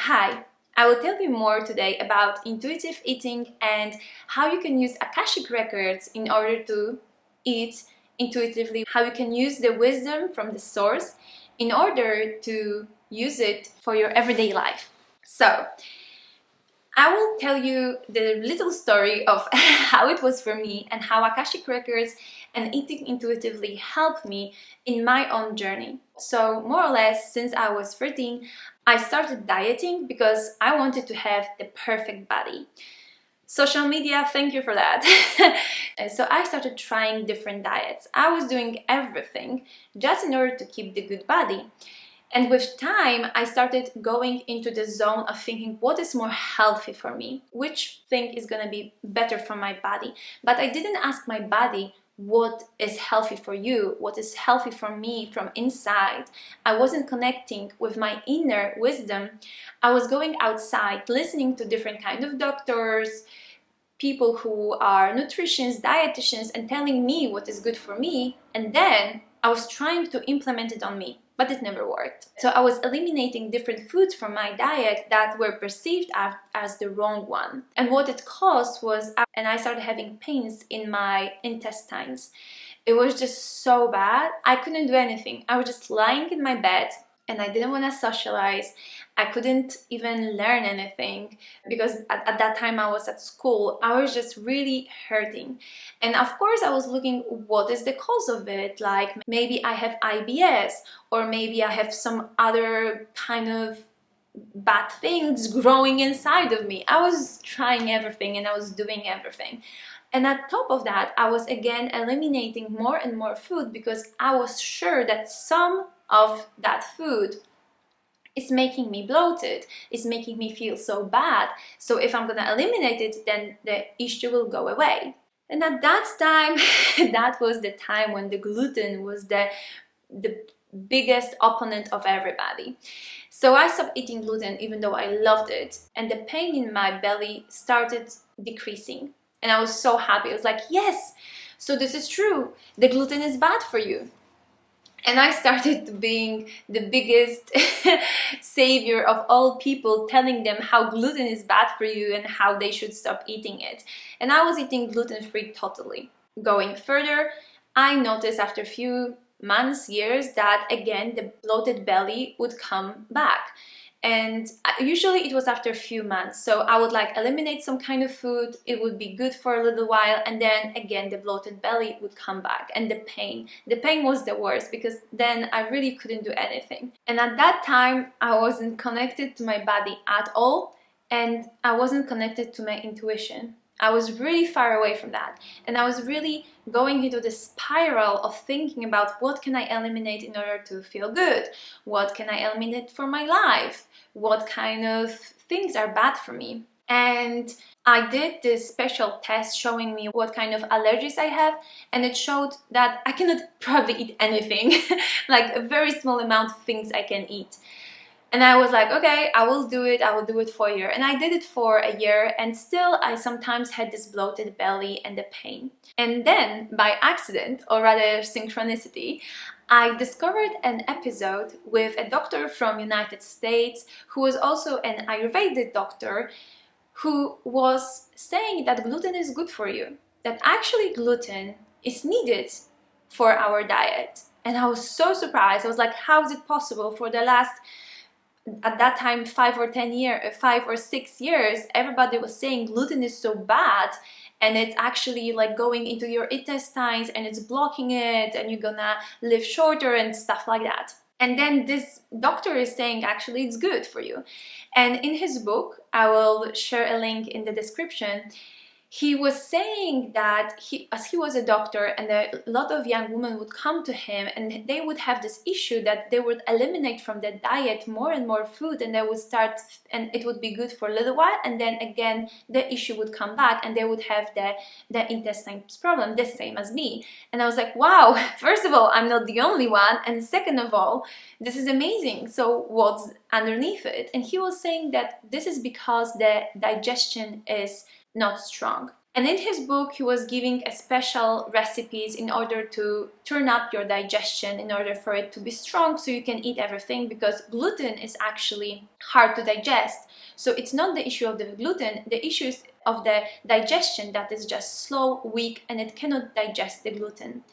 Hi, I will tell you more today about intuitive eating and how you can use Akashic records in order to eat intuitively, how you can use the wisdom from the source in order to use it for your everyday life. So, I will tell you the little story of how it was for me and how Akashic records and eating intuitively helped me in my own journey. So more or less, since I was 13, I started dieting because I wanted to have the perfect body. Social media, thank you for that. So I started trying different diets. I was doing everything just in order to keep the good body. And with time, I started going into the zone of thinking what is more healthy for me, which thing is gonna be better for my body. But I didn't ask my body what is healthy for you, what is healthy for me from inside. I wasn't connecting with my inner wisdom. I was going outside, listening to different kind of doctors, people who are nutritionists, dietitians, and telling me what is good for me. And then I was trying to implement it on me, but it never worked. So I was eliminating different foods from my diet that were perceived as the wrong one. And what it caused was, and I started having pains in my intestines. It was just so bad. I couldn't do anything. I was just lying in my bed and I didn't want to socialize. I couldn't even learn anything because at that time I was at school. I was just really hurting. And of course I was looking what is the cause of it. Like maybe I have IBS or maybe I have some other kind of bad things growing inside of me. I was trying everything and I was doing everything. And on top of that, I was again eliminating more and more food because I was sure that some of that food is making me bloated, is making me feel so bad. So if I'm gonna eliminate it, then the issue will go away. And at that time, that was the time when the gluten was the biggest opponent of everybody. So I stopped eating gluten even though I loved it. And the pain in my belly started decreasing. And I was so happy. I was like, yes, so this is true. The gluten is bad for you. And I started being the biggest savior of all people, telling them how gluten is bad for you and how they should stop eating it. And I was eating gluten-free totally. Going further, I noticed after a few months, years, that again the bloated belly would come back. And usually it was after a few months. So I would like eliminate some kind of food, it would be good for a little while, and then again the bloated belly would come back. And the pain was the worst because then I really couldn't do anything. And at that time I wasn't connected to my body at all, and I wasn't connected to my intuition. I was really far away from that, and I was really going into the spiral of thinking about what can I eliminate in order to feel good, what can I eliminate for my life, what kind of things are bad for me. And I did this special test showing me what kind of allergies I have, and it showed that I cannot probably eat anything, like a very small amount of things I can eat. And I was like, okay, I will do it for a year. And I did it for a year, and still I sometimes had this bloated belly and the pain. And then by accident, or rather synchronicity, I discovered an episode with a doctor from United States who was also an Ayurvedic doctor, who was saying that gluten is good for you, that actually gluten is needed for our diet. And I was so surprised. I was like, how is it possible? For the last, at that time, 5 or 6 years, everybody was saying gluten is so bad and it's actually like going into your intestines and it's blocking it and you're gonna live shorter and stuff like that. And then this doctor is saying actually it's good for you. And in his book, I will share a link in the description, he was saying that as he was a doctor, and a lot of young women would come to him and they would have this issue that they would eliminate from their diet more and more food, and they would start, and it would be good for a little while, and then again the issue would come back and they would have the intestines problem, the same as me. And I was like, wow, first of all, I'm not the only one, and second of all, this is amazing. So what's underneath it? And he was saying that this is because the digestion is not strong. And in his book, he was giving a special recipes in order to turn up your digestion, in order for it to be strong so you can eat everything, because gluten is actually hard to digest. So it's not the issue of the gluten, the issue is of the digestion that is just slow, weak, and it cannot digest the gluten.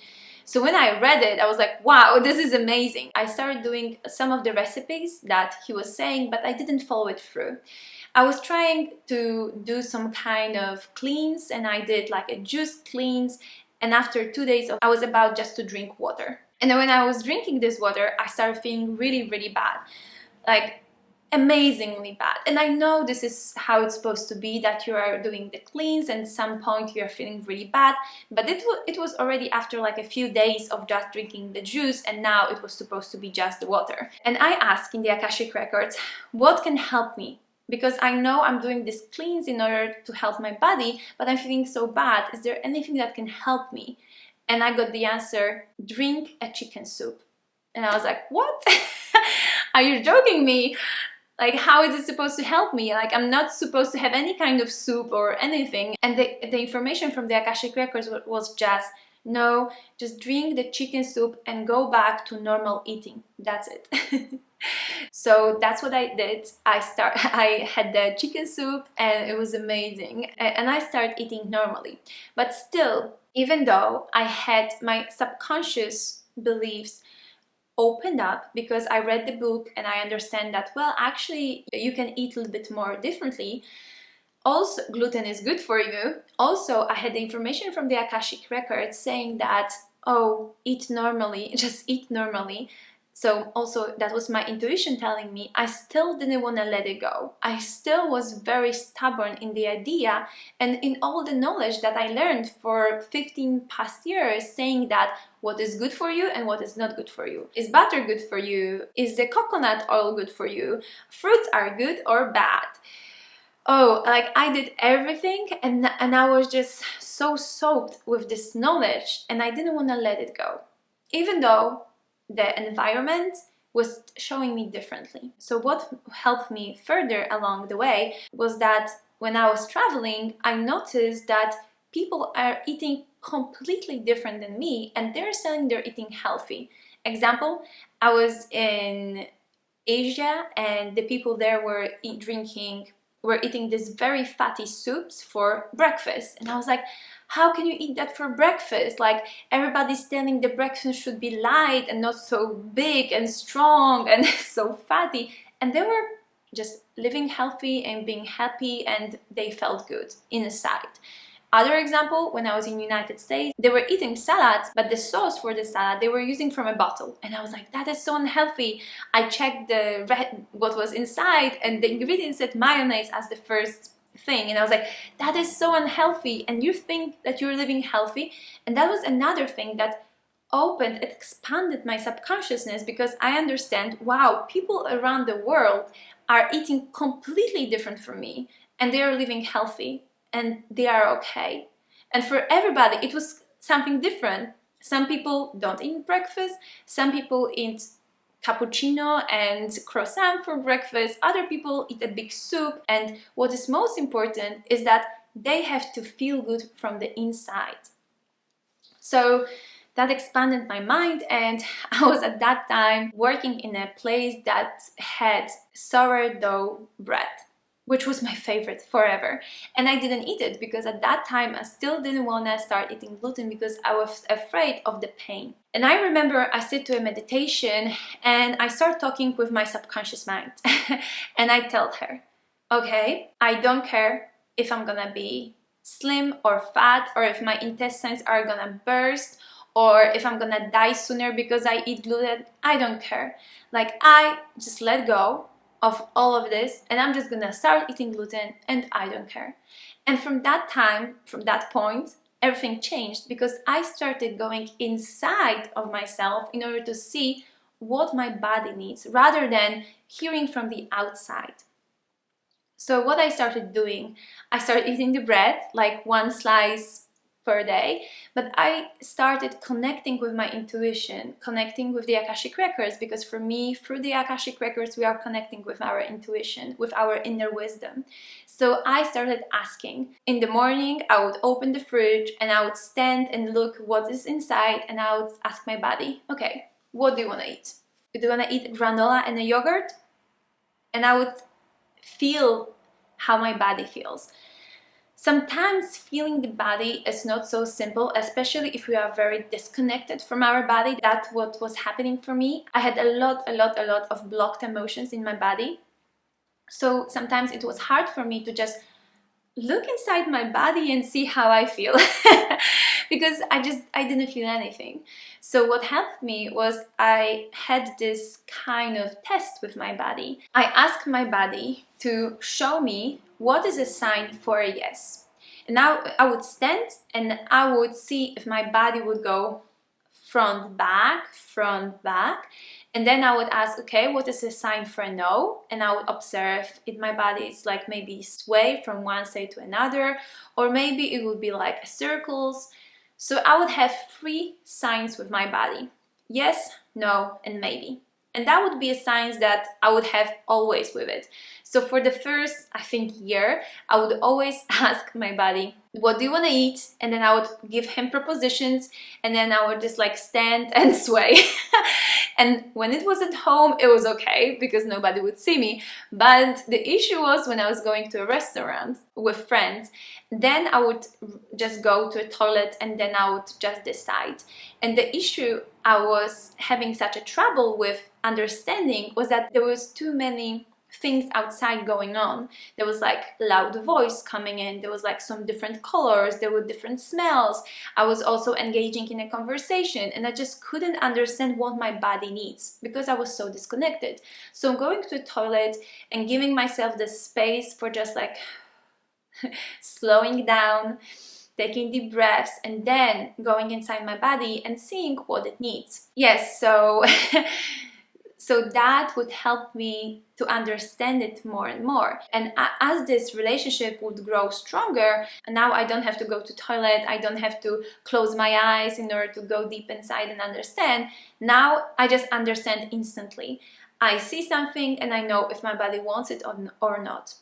So when I read it, I was like, wow, this is amazing. I started doing some of the recipes that he was saying, but I didn't follow it through. I was trying to do some kind of cleanse, and I did like a juice cleanse, and after 2 days I was about just to drink water. And then when I was drinking this water, I started feeling really, really bad. Like amazingly bad. And I know this is how it's supposed to be, that you are doing the cleanse and at some point you are feeling really bad, but it was already after like a few days of just drinking the juice, and now it was supposed to be just the water. And I asked in the Akashic Records, what can help me? Because I know I'm doing this cleanse in order to help my body, but I'm feeling so bad. Is there anything that can help me? And I got the answer, drink a chicken soup. And I was like, what? Are you joking me? Like, how is it supposed to help me? Like, I'm not supposed to have any kind of soup or anything. And the information from the Akashic Records was just, no, just drink the chicken soup and go back to normal eating. That's it. So that's what I did. I had the chicken soup and it was amazing. And I started eating normally. But still, even though I had my subconscious beliefs opened up, because I read the book and I understand that, well, actually you can eat a little bit more differently. Also, gluten is good for you. Also, I had the information from the Akashic Records saying that, oh, eat normally, just eat normally. So also that was my intuition telling me. I still didn't want to let it go. I still was very stubborn in the idea and in all the knowledge that I learned for 15 past years, saying that what is good for you and what is not good for you. Is butter good for you? Is the coconut oil good for you? Fruits are good or bad? Oh, like I did everything, and I was just so soaked with this knowledge, and I didn't want to let it go. Even though the environment was showing me differently. So what helped me further along the way was that when I was traveling, I noticed that people are eating completely different than me, and they're saying they're eating healthy. Example, I was in Asia and the people there were eating these very fatty soups for breakfast, and I was like, how can you eat that for breakfast? Like, everybody's telling the breakfast should be light and not so big and strong and so fatty, and they were just living healthy and being happy, and they felt good inside. Other example, when I was in the United States, they were eating salads, but the sauce for the salad they were using from a bottle. And I was like, that is so unhealthy. I checked what was inside, and the ingredients said mayonnaise as the first thing. And I was like, that is so unhealthy. And you think that you're living healthy? And that was another thing that expanded my subconsciousness, because I understand, wow, people around the world are eating completely different from me, and they are living healthy. And they are okay. And for everybody, it was something different. Some people don't eat breakfast. Some people eat cappuccino and croissant for breakfast. Other people eat a big soup. And what is most important is that they have to feel good from the inside. So that expanded my mind, and I was at that time working in a place that had sourdough bread, which was my favorite forever. And I didn't eat it because at that time I still didn't want to start eating gluten because I was afraid of the pain. And I remember I sit to a meditation and I start talking with my subconscious mind. And I tell her, okay, I don't care if I'm gonna be slim or fat, or if my intestines are gonna burst, or if I'm gonna die sooner because I eat gluten. I don't care. Like, I just let go of all of this, and I'm just gonna start eating gluten, and I don't care. And from that point, everything changed, because I started going inside of myself in order to see what my body needs, rather than hearing from the outside. So what I started doing, I started eating the bread, like one slice per day, but I started connecting with my intuition, connecting with the Akashic records, because for me, through the Akashic records, we are connecting with our intuition, with our inner wisdom. So I started asking. In the morning, I would open the fridge and I would stand and look what is inside, and I would ask my body, okay, what do you want to eat? Do you want to eat granola and a yogurt? And I would feel how my body feels. Sometimes feeling the body is not so simple, especially if we are very disconnected from our body. That's what was happening for me. I had a lot of blocked emotions in my body. So sometimes it was hard for me to just look inside my body and see how I feel because I didn't feel anything. So what helped me was I had this kind of test with my body. I asked my body to show me what is a sign for a yes. And now I would stand and I would see if my body would go front, back, and then I would ask, okay, what is a sign for a no? And I would observe if my body is like maybe sway from one side to another, or maybe it would be like circles. So I would have 3 signs with my body: yes, no, and maybe. And that would be a signs that I would have always with it. So for the first, I think, year, I would always ask my body, what do you want to eat? And then I would give him propositions, and then I would just like stand and sway. And when it was at home, it was okay because nobody would see me. But the issue was when I was going to a restaurant with friends, then I would just go to a toilet and then I would just decide. And the issue I was having such a trouble with understanding was that there was too many things outside going on. There was like loud voice coming in, there was like some different colors, there were different smells. I was also engaging in a conversation and I just couldn't understand what my body needs because I was so disconnected. So going to the toilet and giving myself the space for just like slowing down, taking deep breaths, and then going inside my body and seeing what it needs. Yes, so so that would help me to understand it more and more. And as this relationship would grow stronger, now I don't have to go to toilet, I don't have to close my eyes in order to go deep inside and understand. Now I just understand instantly. I see something and I know if my body wants it or not.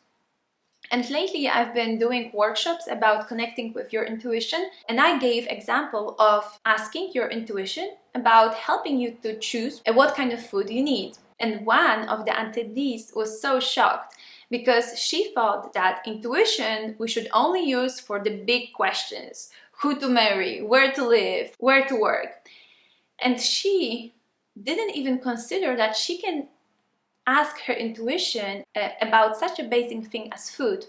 And lately I've been doing workshops about connecting with your intuition, and I gave example of asking your intuition about helping you to choose what kind of food you need. And one of the attendees was so shocked because she thought that intuition we should only use for the big questions: who to marry, where to live, where to work. And she didn't even consider that she can ask her intuition about such a basic thing as food.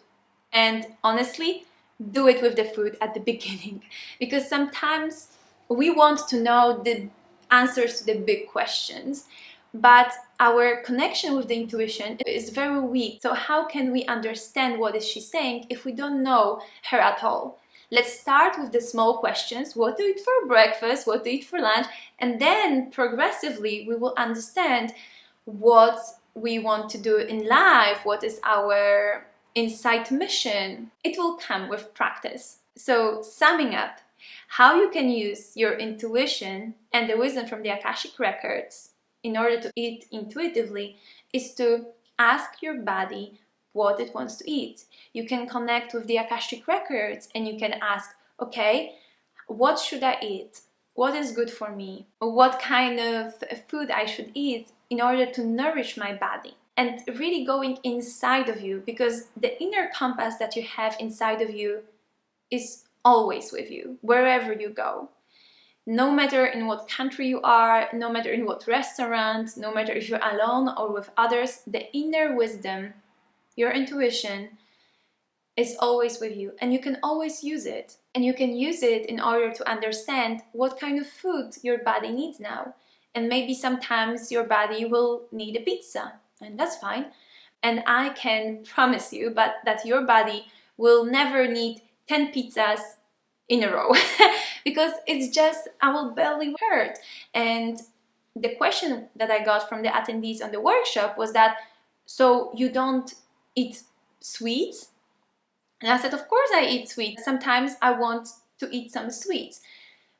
And honestly, do it with the food at the beginning, because sometimes we want to know the answers to the big questions, but our connection with the intuition is very weak. So how can we understand what is she saying if we don't know her at all? Let's start with the small questions: what to eat for breakfast, what to eat for lunch, and then progressively we will understand what we want to do in life, what is our inside mission. It will come with practice. So summing up, how you can use your intuition and the wisdom from the Akashic records in order to eat intuitively is to ask your body what it wants to eat. You can connect with the Akashic records and you can ask, okay, what should I eat? What is good for me? What kind of food I should eat in order to nourish my body? And really going inside of you, because the inner compass that you have inside of you is always with you, wherever you go. No matter in what country you are, no matter in what restaurant, no matter if you're alone or with others, the inner wisdom, your intuition, is always with you, and you can always use it. And you can use it in order to understand what kind of food your body needs now. And maybe sometimes your body will need a pizza, and that's fine. And I can promise you that your body will never need 10 pizzas in a row because it's just our belly hurt. And the question that I got from the attendees on the workshop was that, so you don't eat sweets? And I said, of course I eat sweets. Sometimes I want to eat some sweets.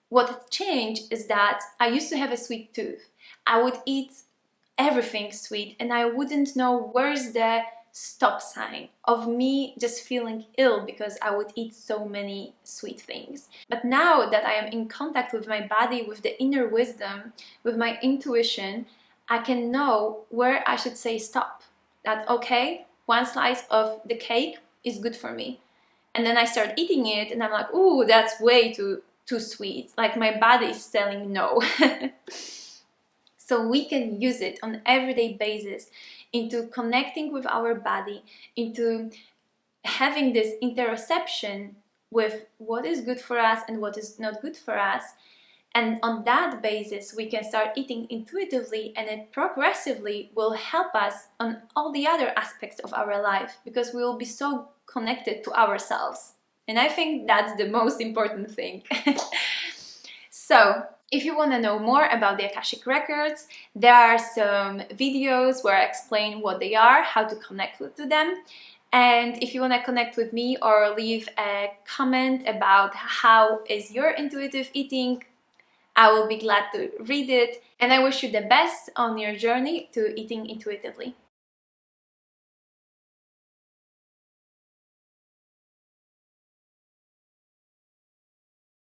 What changed is that I used to have a sweet tooth. I would eat everything sweet and I wouldn't know where's the stop sign of me just feeling ill because I would eat so many sweet things. But now that I am in contact with my body, with the inner wisdom, with my intuition, I can know where I should say stop. That okay, one slice of the cake is good for me. And then I start eating it and I'm like, ooh, that's way too sweet. Like my body is telling no. So we can use it on an everyday basis into connecting with our body, into having this interoception with what is good for us and what is not good for us. And on that basis, we can start eating intuitively, and it progressively will help us on all the other aspects of our life because we will be so connected to ourselves. And I think that's the most important thing. So, if you want to know more about the Akashic Records, there are some videos where I explain what they are, how to connect to them. And if you want to connect with me or leave a comment about how is your intuitive eating, I will be glad to read it. And I wish you the best on your journey to eating intuitively.